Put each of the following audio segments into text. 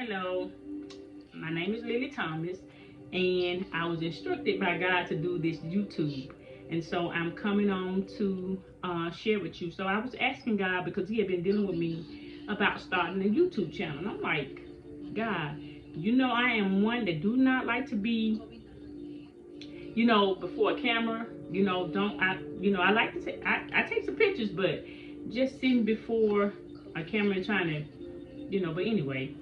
Hello, my name is Lily Thomas, and I was instructed by God to do this YouTube. And so I'm coming on to share with you. So I was asking God because He had been dealing with me about starting a YouTube channel. And I'm like, God, I am one that do not like to be, before a camera. Don't I? I like to take, I take some pictures, but just sitting before a camera and trying to, But anyway,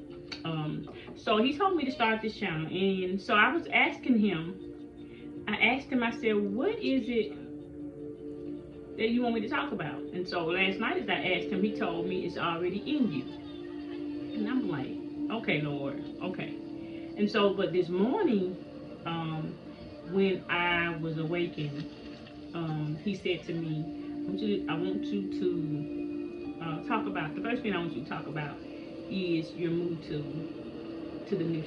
so he told me to start this channel, and so I was asking him. I asked him. I said, "What is it that you want me to talk about?" And so last night, as I asked him, he told me it's already in you. And I'm like, "Okay, Lord, okay." And so, but this morning, um, when I was awakened, he said to me, I want you to talk about, the first thing I want you to talk about is your move to the new,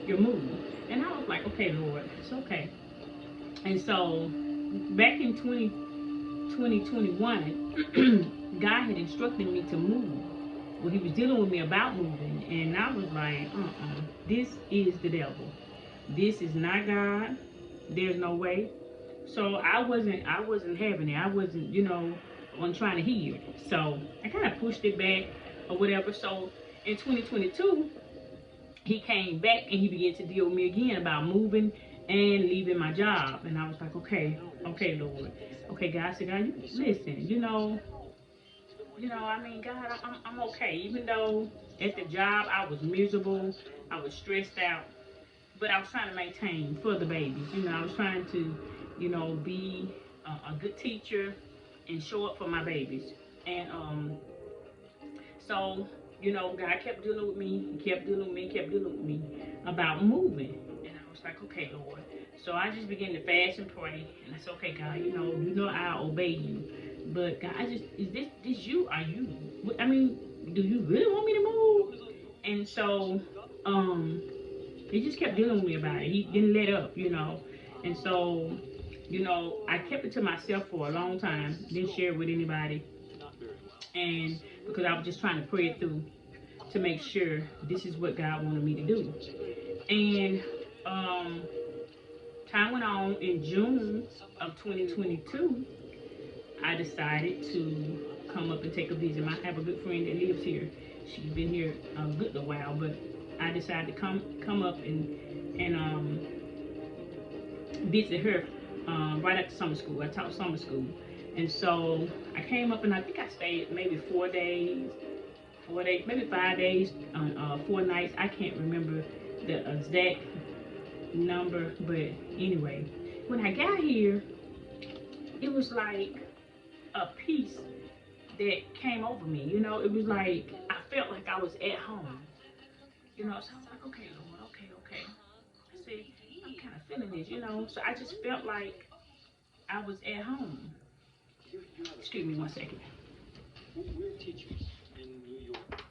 your move." And I was like, "Okay, Lord, it's okay." And so back in 2021, God had instructed me to move. Well, He was dealing with me about moving, and I was like, this is the devil. This is not God. There's no way. So I wasn't having it. I wasn't, on trying to hear it. So I kind of pushed it back or whatever. So in 2022, he came back and he began to deal with me again about moving and leaving my job. And I was like, okay, Lord. Okay, God. I said, God, you listen, I mean, God, I'm okay. Even though at the job I was miserable, I was stressed out, but I was trying to maintain for the babies. I was trying to, be a good teacher and show up for my babies. And so, God kept dealing with me. He kept dealing with me, kept dealing with me about moving. And I was like, okay, Lord. So I just began to fast and pray. And I said, okay, God, I'll obey you. But God, is this you? Are you? I mean, do you really want me to move? And so, he just kept dealing with me about it. He didn't let up. And so, I kept it to myself for a long time. Didn't share it with anybody. And because I was just trying to pray it through to make sure this is what God wanted me to do. And um, time went on. In June of 2022, I decided to come up and take a visit. I have a good friend that lives here. She's been here a good little while, but I decided to come up and visit her right after summer school. I taught summer school, and so I came up and I think I stayed maybe 4 days, 4 days, maybe 5 days, 4 nights. I can't remember the exact number, but anyway, when I got here, it was like a peace that came over me. It was like I felt like I was at home. So I was like, okay, Lord, okay. I said, I'm kind of feeling this. So I just felt like I was at home. Excuse me one second. We're teachers in New York.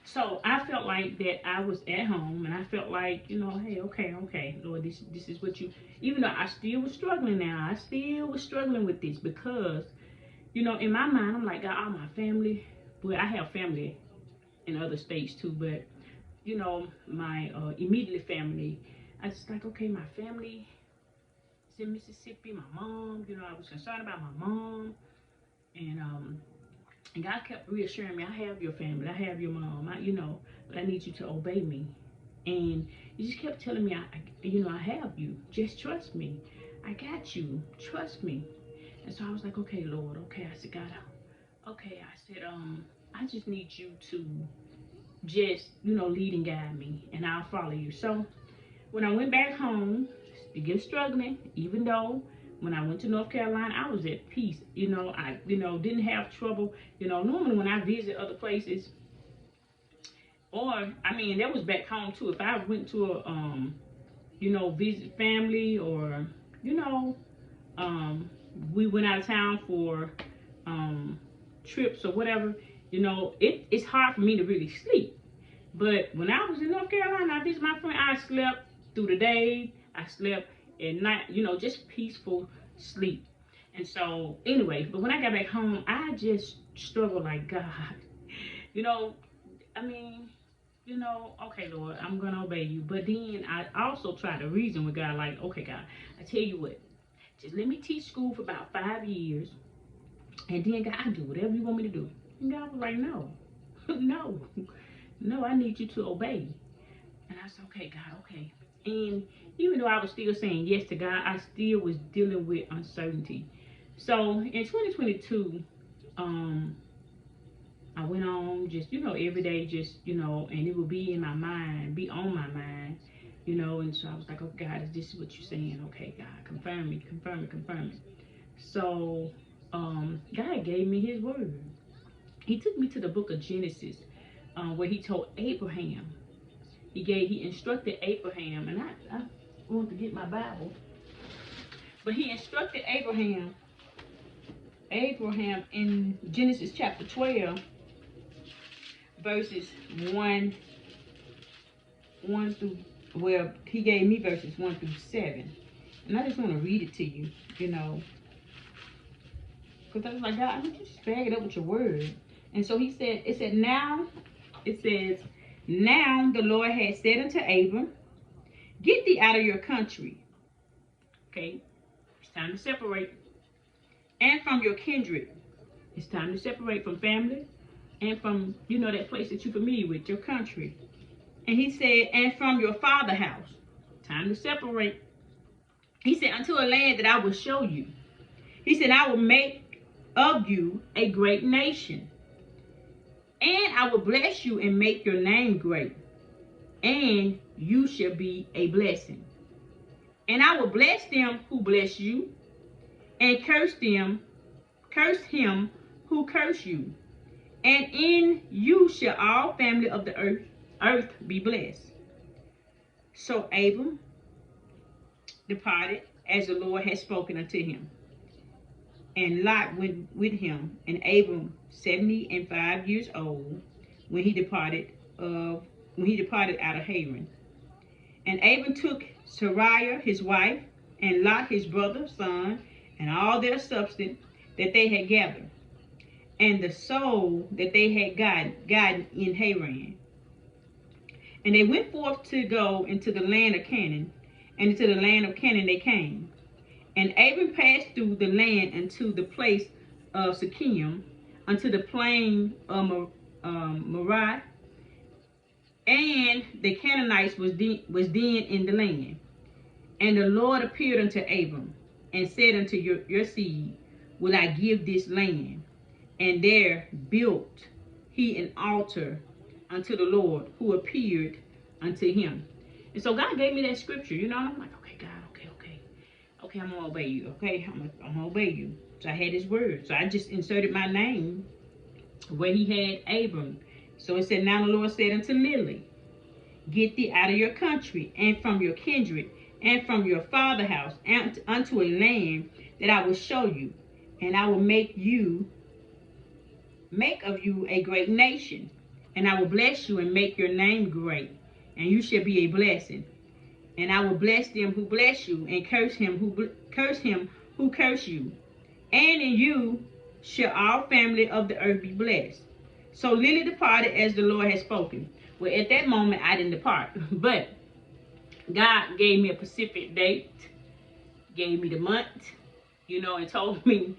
So I felt like that I was at home, and I felt like, hey, okay, Lord, this is what you. Even though I still was struggling now, I still was struggling with this because, in my mind, I'm like, God, all my family. Well, I have family in other states too, but my immediate family, I just like, okay, my family is in Mississippi. My mom, I was concerned about my mom, and God kept reassuring me, I have your family, I have your mom, but I need you to obey me. And He just kept telling me, I have you. Just trust me. I got you. Trust me. And so I was like, okay, Lord, okay. I said, God, okay. I said, I just need you to just, lead and guide me, and I'll follow you. So when I went back home, still struggling, even though when I went to North Carolina, I was at peace. I, didn't have trouble. Normally when I visit other places, or, I mean, that was back home too. If I went to a, visit family, or, you know, um, we went out of town for trips or whatever, it's hard for me to really sleep. But when I was in North Carolina, I visited my friend, I slept through the day, I slept at night, just peaceful sleep. And so, anyway, but when I got back home, I just struggled like, God, You know, I mean, okay, Lord, I'm gonna obey you. But then I also try to reason with God, like, okay, God, I tell you what, just let me teach school for about 5 years, and then God, I do whatever you want me to do. And God was like, no, no, no, I need you to obey. And I said, okay, God, okay. And even though I was still saying yes to God, I still was dealing with uncertainty. So in 2022, um, I went on just, every day, just, and it would be in my mind, be on my mind, and so I was like, oh God, is this what you're saying? Okay, God, confirm me, confirm it, confirm it. So, God gave me his word. He took me to the book of Genesis, where he told Abraham, he instructed Abraham, and I want to get my Bible, but he instructed Abraham in Genesis chapter 12, verses 1 through, well, he gave me verses 1 through 7. And I just want to read it to you, because I was like, God, I want you to bag it up with your word. And so it says, now the Lord had said unto Abram, get thee out of your country. Okay, it's time to separate. And from your kindred. It's time to separate from family and from, that place that you're familiar with, your country. And he said, and from your father's house. Time to separate. He said, unto a land that I will show you. He said, I will make of you a great nation. And I will bless you and make your name great. And you shall be a blessing. And I will bless them who bless you, and curse him who curse you. And in you shall all family of the earth be blessed. So Abram departed as the Lord had spoken unto him. And Lot went with him, and Abram 75 years old when he departed out of Haran. And Abram took Sarai his wife, and Lot his brother's son, and all their substance that they had gathered, and the soul that they had gotten in Haran. And they went forth to go into the land of Canaan, and into the land of Canaan they came. And Abram passed through the land unto the place of Shechem, unto the plain of Moriah, and the Canaanites was then in the land. And the Lord appeared unto Abram, and said unto your seed, will I give this land? And there built he an altar unto the Lord, who appeared unto him. And so God gave me that scripture, and I'm like, okay, God, okay, I'm gonna obey you. Okay, I'm gonna obey you. So I had his word. So I just inserted my name where he had Abram. So it said, now the Lord said unto Lily, get thee out of your country, and from your kindred, and from your father's house, and unto a land that I will show you, and I will make of you a great nation, and I will bless you and make your name great, and you shall be a blessing. And I will bless them who bless you, and curse him who curse you. And in you shall all family of the earth be blessed. So Lily departed as the Lord had spoken. Well, at that moment, I didn't depart. But God gave me a specific date, gave me the month, and told me,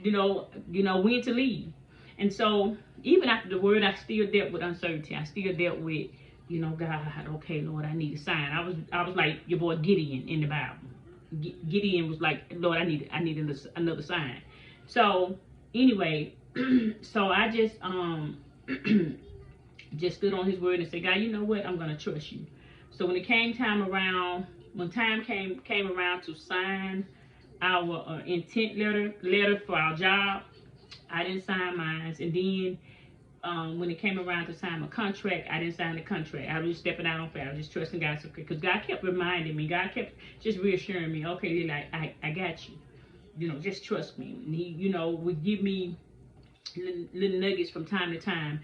when to leave. And so even after the word, I still dealt with uncertainty. I still dealt with, God, okay, Lord, I need a sign. I was like your boy Gideon in the Bible. Gideon was like, Lord, I need another sign. So anyway, so I just just stood on his word and said, God, you know what? I'm gonna trust you. So when time came around to sign our intent letter for our job, I didn't sign mine. And then when it came around to sign my contract, I didn't sign the contract. I was just stepping out on faith. I was just trusting God, because God kept reminding me. God kept just reassuring me, okay, like I got you. Just trust me. And he, would give me little nuggets from time to time.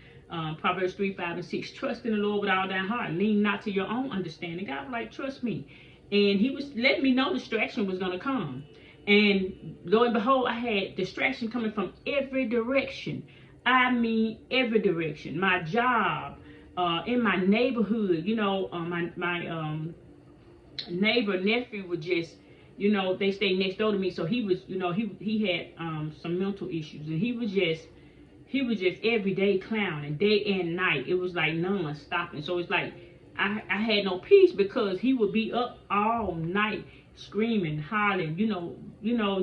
Proverbs 3, 5, and 6. Trust in the Lord with all thy heart. Lean not to your own understanding. God was like, trust me. And he was letting me know distraction was going to come. And lo and behold, I had distraction coming from every direction. I mean, every direction. My job, in my neighborhood, my neighbor nephew would just, they stay next door to me, so he was, he had some mental issues, and he was just every day clowning, day and night. It was like non-stopping. So it's like I had no peace because he would be up all night screaming, hollering,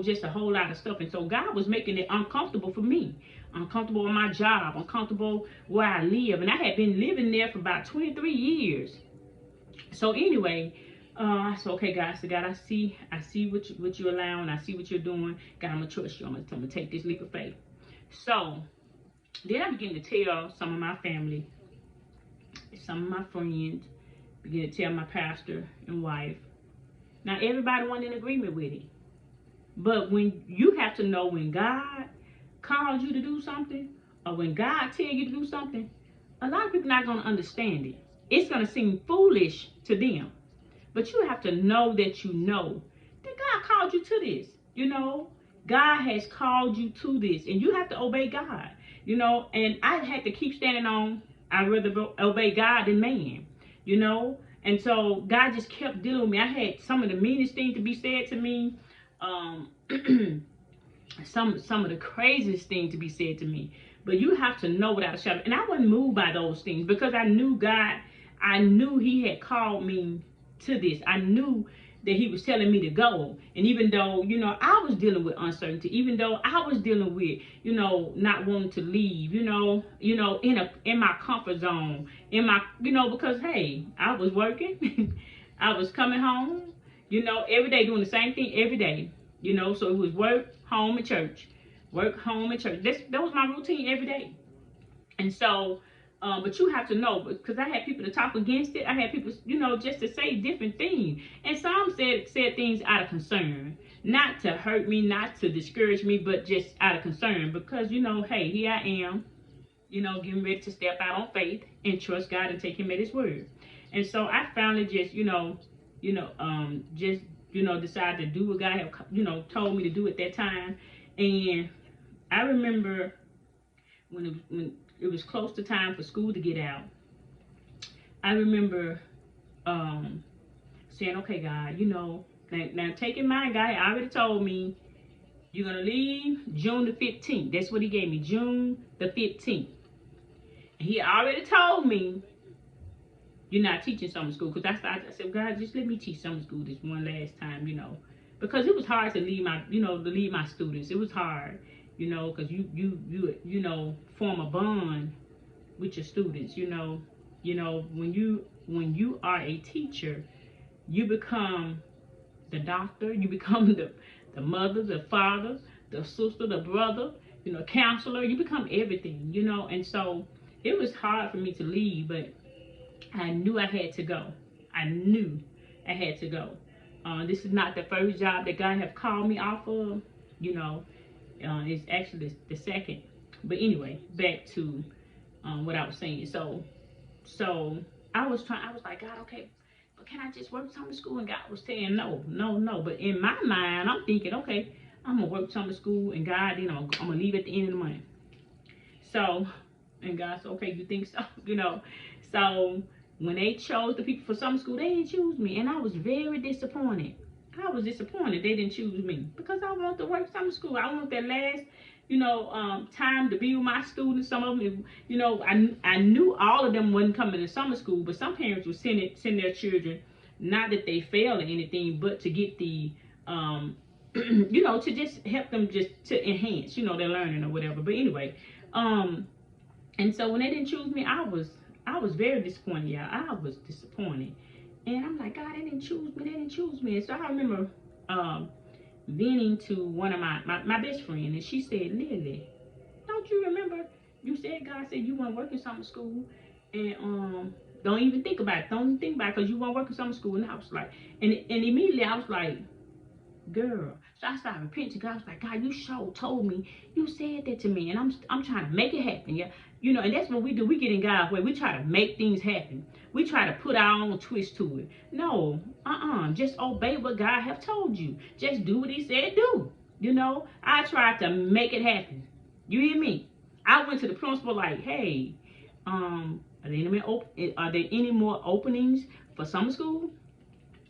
just a whole lot of stuff. And so God was making it uncomfortable for me, uncomfortable on my job, uncomfortable where I live. And I had been living there for about 23 years. So anyway, I said, okay, God, God, I see what you're allowing. I see what you're doing. God, I'm gonna trust you. I'm gonna take this leap of faith. So then I began to tell some of my family, some of my friends, began to tell my pastor and wife. Now everybody wasn't in agreement with it. But when you have to know when God calls you to do something, or when God tells you to do something, a lot of people are not going to understand it. It's going to seem foolish to them. But you have to know that God called you to this. God has called you to this, and you have to obey God. And I had to keep standing on, I'd rather obey God than man. And so God just kept dealing with me. I had some of the meanest things to be said to me. Some of the craziest things to be said to me. But you have to know without a shadow. And I wasn't moved by those things because I knew God. I knew He had called me to this. I knew that He was telling me to go. And even though, I was dealing with uncertainty, even though I was dealing with, not wanting to leave, in my comfort zone, because hey, I was working, I was coming home, every day doing the same thing every day, so it was work, home, and church, work, home, and church. That was my routine every day. And so, but you have to know, because I had people to talk against it. I had people, just to say different things. And some said things out of concern, not to hurt me, not to discourage me, but just out of concern. Because, hey, here I am, getting ready to step out on faith and trust God and take Him at His word. And so I finally just, decided to do what God had, told me to do at that time. And I remember when it was close to time for school to get out, I remember saying, okay, God, now take in mind, God already told me you're going to leave June the 15th. That's what He gave me, June the 15th. And He already told me you're not teaching summer school. Because I said, God, just let me teach summer school this one last time, because it was hard to leave my students. It was hard. Because you form a bond with your students. When you are a teacher, you become the doctor, you become the mother, the father, the sister, the brother, counselor. You become everything, And so it was hard for me to leave, but I knew I had to go. I knew I had to go. This is not the first job that God have called me off of, it's actually the second. But anyway, back to what I was saying. So I was like, God, okay, but can I just work summer school? And God was saying, no. But in my mind, I'm thinking, okay, I'm gonna work summer school, and God, I'm gonna leave at the end of the month. So, and God said, okay, you think so? So when they chose the people for summer school, they didn't choose me, and I was very disappointed. I was disappointed they didn't choose me because I want to work summer school. I want that last, time to be with my students. Some of them, I knew all of them wasn't coming to summer school, but some parents would send their children, not that they failed or anything, but to get the, to just help them just to enhance, their learning or whatever. But anyway, and so when they didn't choose me, I was very disappointed, y'all. I was disappointed. And I'm like, God, they didn't choose me. And so I remember venting to one of my best friend, and she said, Lily, don't you remember you said God said you want to work in summer school, and don't even think about it. Because you want to work in summer school. And I was like, and immediately I was like, girl. So I started repenting to God. I was like, God, you sure told me. You said that to me, and I'm trying to make it happen. Yeah, and that's what we do. We get in God's way. We try to make things happen. We try to put our own twist to it. No, just obey what God have told you. Just do what He said do. I tried to make it happen. You hear me? I went to the principal like, hey, are there any more openings for summer school?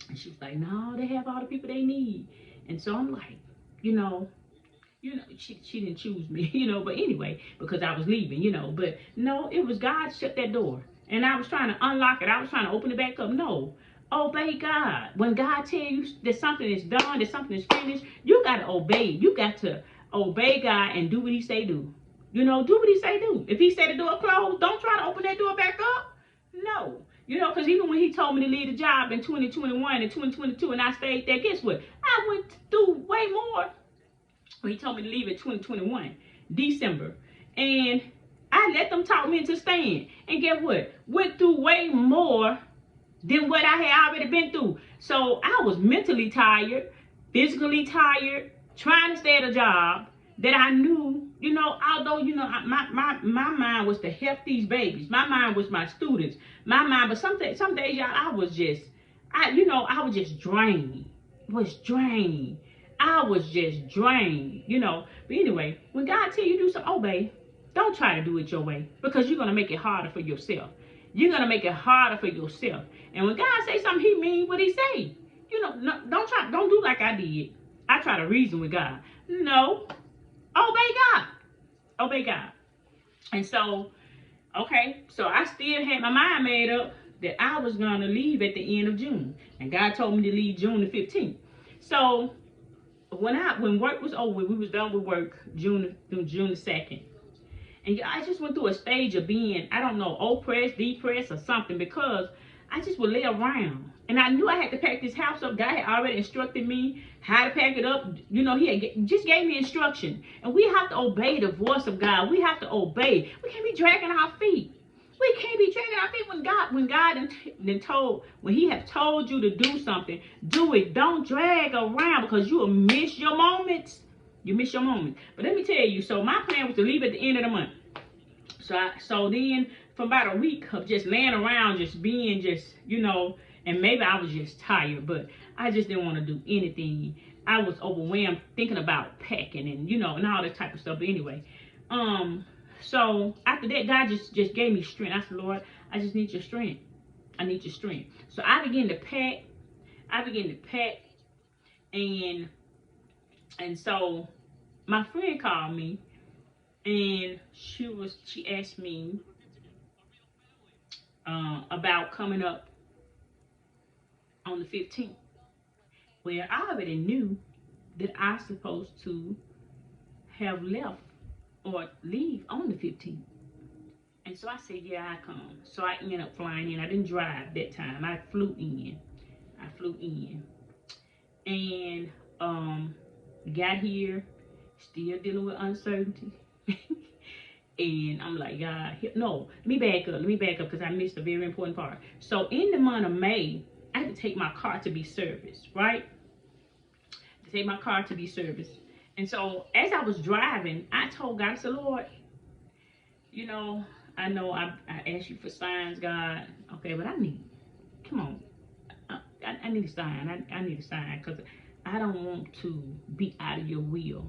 And she was like, no, they have all the people they need. And so I'm like, you know, she didn't choose me, but anyway, because I was leaving, but no, it was God shut that door. And I was trying to unlock it. I was trying to open it back up. No. Obey God. When God tell you that something is done, that something is finished, you got to obey. You got to obey God and do what he say do. Do what he say do. If he said the door closed, don't try to open that door back up. No. Because even when he told me to leave the job in 2021 and 2022 and I stayed there, guess what? I went through way more. Well, he told me to leave in 2021, December. And I let them talk me into staying. And guess what? Went through way more than what I had already been through. So I was mentally tired, physically tired, trying to stay at a job that I knew, although, my mind was to help these babies. My mind was my students. My mind, but some days, y'all, I was just drained. I was just drained, But anyway, when God tell you to do something, obey. Don't try to do it your way, because you're going to make it harder for yourself. You're going to make it harder for yourself. And when God say something, he mean what he say. No, don't do like I did. I try to reason with God. No. Obey God. Obey God. And so, okay, so I still had my mind made up that I was going to leave at the end of June. And God told me to leave June the 15th. So, when work was over, we was done with work June the 2nd. And I just went through a stage of being, I don't know, oppressed, depressed, or something, because I just would lay around. And I knew I had to pack this house up. God had already instructed me how to pack it up. He had just gave me instruction. And we have to obey the voice of God. We have to obey. We can't be dragging our feet. We can't be dragging our feet when he has told you to do something. Do it. Don't drag around, because you will miss your moments. You miss your moment. But let me tell you, so my plan was to leave at the end of the month. So then, for about a week of just laying around, just being and maybe I was just tired, but I just didn't want to do anything. I was overwhelmed thinking about packing and all this type of stuff. But anyway, so after that, God just gave me strength. I said, Lord, I just need your strength. I need your strength. So I began to pack. And so my friend called me, and she asked me about coming up on the 15th. Well, I already knew that I was supposed to have left or leave on the 15th. And so I said, yeah, I come. So I ended up flying in. I didn't drive that time. I flew in. And got here, still dealing with uncertainty. And I'm like, God, no, let me back up because I missed a very important part. So in the month of May, I had to take my car to be serviced, right? And so as I was driving, I told God, I said, Lord, I know I asked you for signs, God. Okay, but I need a sign. I need a sign, because I don't want to be out of your will,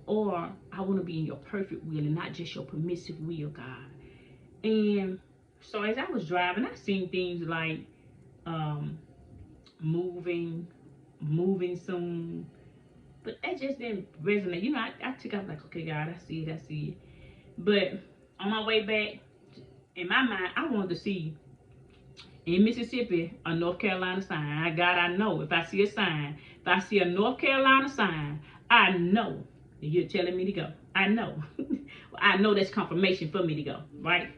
or I want to be in your perfect will and not just your permissive will, God. And so as I was driving, I seen things like moving soon, but that just didn't resonate. I took out like, okay, God, I see it. But on my way back, in my mind, I wanted to see in Mississippi a North Carolina sign. God, I know if I see a sign, if I see a North Carolina sign, I know that you're telling me to go. I know. I know that's confirmation for me to go, right?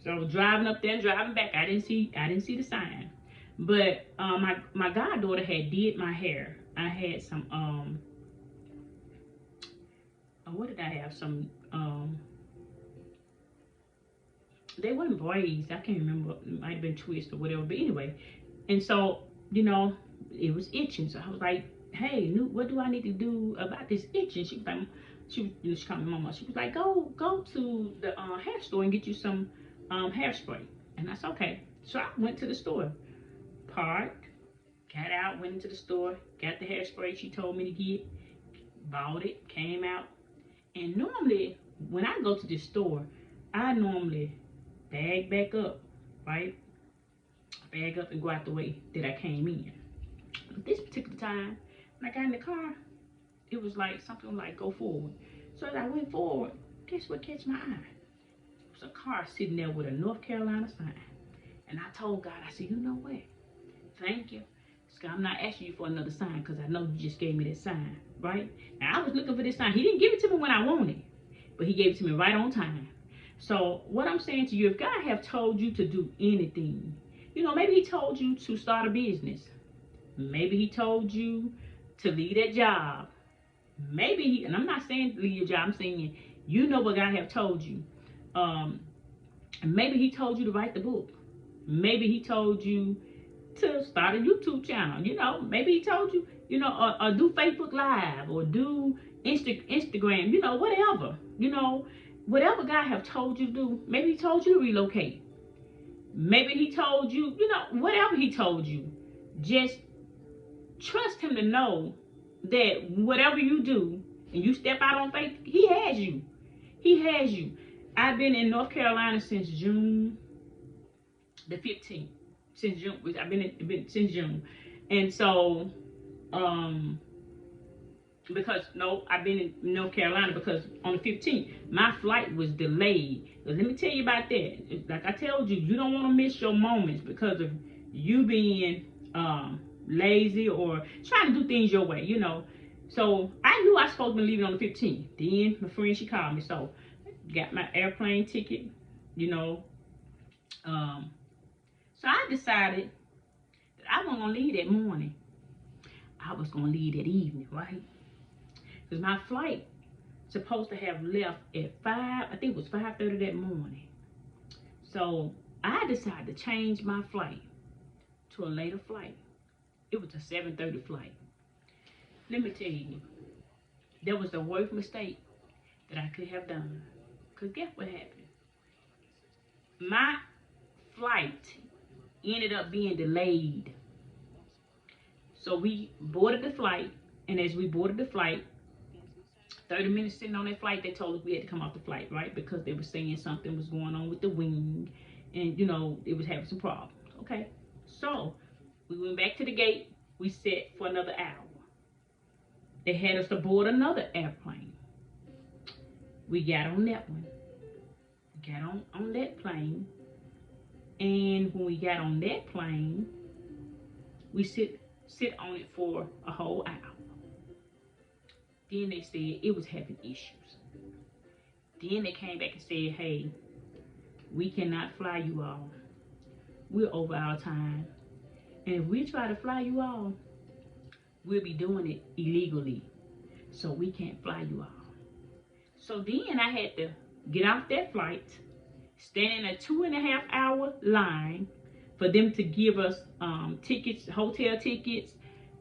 So driving up there and driving back, I didn't see the sign. But my goddaughter had did my hair. I had some what did I have? Some they weren't braids. I can't remember. It might have been twists or whatever. But anyway, and so it was itching. So I was like, "Hey, what do I need to do about this itching?" She was like, she called me Mama. She was like, "Go to the hair store and get you some hairspray." And I said, "Okay." So I went to the store, parked, got out, went into the store, got the hairspray she told me to get, bought it, came out, and normally when I go to this store, I normally bag back up, right? Bag up and go out the way that I came in. But this particular time, when I got in the car, it was like something like go forward. So as I went forward, guess what catch my eye? It was a car sitting there with a North Carolina sign. And I told God, I said, you know what? Thank you. I'm not asking you for another sign because I know you just gave me that sign, right? Now, I was looking for this sign. He didn't give it to me when I wanted it, but he gave it to me right on time. So what I'm saying to you, if God have told you to do anything, maybe he told you to start a business. Maybe he told you to leave that job. Maybe and I'm not saying leave your job, I'm saying what God have told you. Maybe he told you to write the book. Maybe he told you to start a YouTube channel. Maybe he told you, or do Facebook Live or do Instagram, whatever. Whatever God have told you to do. Maybe he told you to relocate. Maybe he told you, whatever he told you. Just trust him to know that whatever you do and you step out on faith, he has you. He has you. I've been in North Carolina since June the 15th. Since June, I've been since June, and so I've been in North Carolina because on the 15th my flight was delayed. But let me tell you about that. Like I told you, you don't want to miss your moments because of you being lazy or trying to do things your way. So I knew I was supposed to be leaving on the 15th. Then my friend, she called me, so got my airplane ticket. So I decided that I wasn't going to leave that morning. I was going to leave that evening, right? Because my flight supposed to have left at 5, I think it was 5:30 that morning. So I decided to change my flight to a later flight. It was a 7:30 flight. Let me tell you, that was the worst mistake that I could have done. Because guess what happened? My flight ended up being delayed. So we boarded the flight, and as we boarded the flight, 30 minutes sitting on that flight, they told us we had to come off the flight, right? Because they were saying something was going on with the wing, and it was having some problems. Okay, so we went back to the gate. We sat for another hour. They had us to board another airplane. We got on that one. We got on that plane. And when we got on that plane, we sit on it for a whole hour. Then they said it was having issues. Then they came back and said, hey, we cannot fly you all. We're over our time. And if we try to fly you all, we'll be doing it illegally. So we can't fly you all. So then I had to get off that flight, stand in a 2.5 hour line for them to give us tickets, hotel tickets,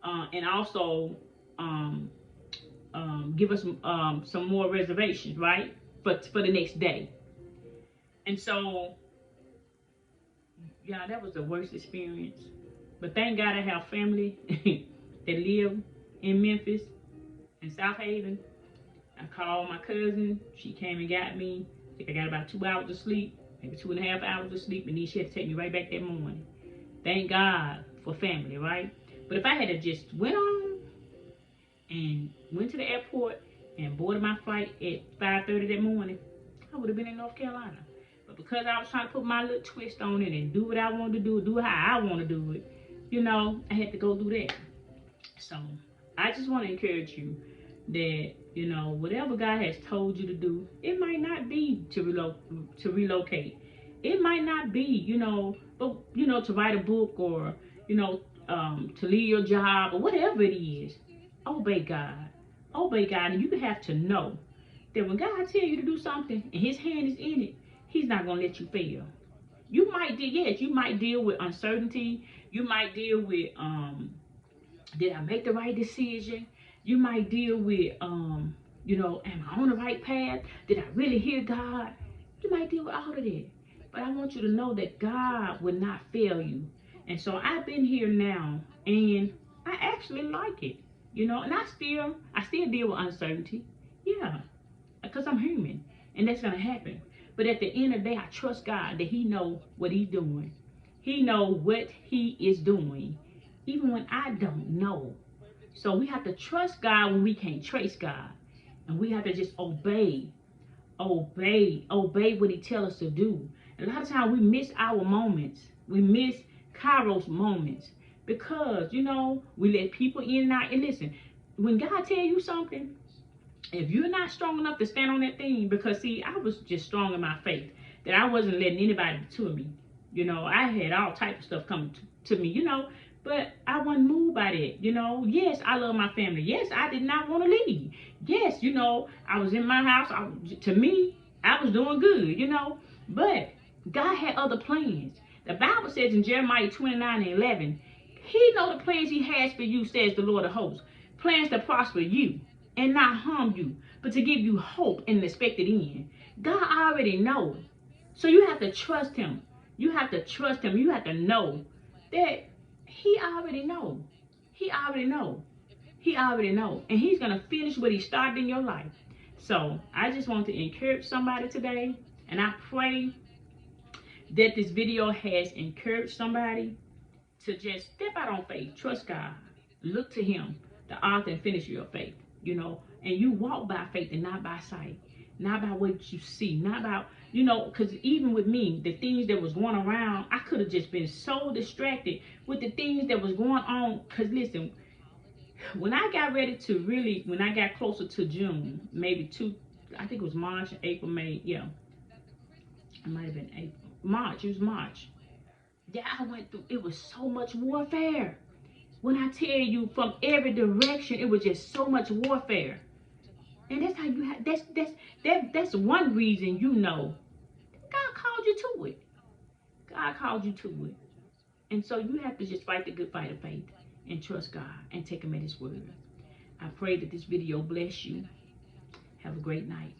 and also give us some more reservations, right? But for the next day. And so, yeah, that was the worst experience. But thank God I have family that live in Memphis and South Haven. I called my cousin. She came and got me. I think I got about 2 hours of sleep, maybe 2.5 hours of sleep, and then she had to take me right back that morning. Thank God for family, right? But if I had to just went on and went to the airport and boarded my flight at 5:30 that morning, I would have been in North Carolina. But because I was trying to put my little twist on it and do what I wanted to do it how I want to do it, I had to go do that. So I just want to encourage you that, whatever God has told you to do, it might not be to relocate. It might not be, but, to write a book or, to leave your job or whatever it is. Obey God. Obey God. And you have to know that when God tells you to do something and his hand is in it, he's not going to let you fail. You might deal with uncertainty. You might deal with, did I make the right decision? You might deal with, am I on the right path? Did I really hear God? You might deal with all of that. But I want you to know that God will not fail you. And so I've been here now, and I actually like it, and I still deal with uncertainty. Yeah, because I'm human. And that's going to happen. But at the end of the day, I trust God that he know what he's doing. He know what he is doing, even when I don't know. So we have to trust God when we can't trace God. And we have to just obey what he tells us to do. And a lot of times we miss our moments. We miss Kairos moments because, we let people in and out. And listen, when God tell you something, if you're not strong enough to stand on that thing, because see, I was just strong in my faith that I wasn't letting anybody to me. I had all type of stuff coming to me, but I wasn't moved by that. Yes, I love my family. Yes, I did not want to leave. Yes, I was in my house. To me, I was doing good, but God had other plans. The Bible says in Jeremiah 29:11, he know the plans he has for you, says the Lord of hosts. Plans to prosper you and not harm you, but to give you hope and expected end. God already knows. So you have to trust him. You have to trust him. You have to know that he already know. He already know. He already know. And he's going to finish what he started in your life. So I just want to encourage somebody today. And I pray that this video has encouraged somebody to just step out on faith. Trust God. Look to him, the author and finisher of faith, and you walk by faith and not by sight, not by what you see, not about, because even with me, the things that was going around, I could have just been so distracted with the things that was going on. Because listen, when I got ready to really, when I got closer to June, I think it was March, April, May, yeah, it might have been April, March, it was March. Yeah, I went through, it was so much warfare. When I tell you, from every direction, it was just so much warfare. And that's how you have, that's one reason God called you to it. God called you to it. And so you have to just fight the good fight of faith and trust God and take him at his word. I pray that this video bless you. Have a great night.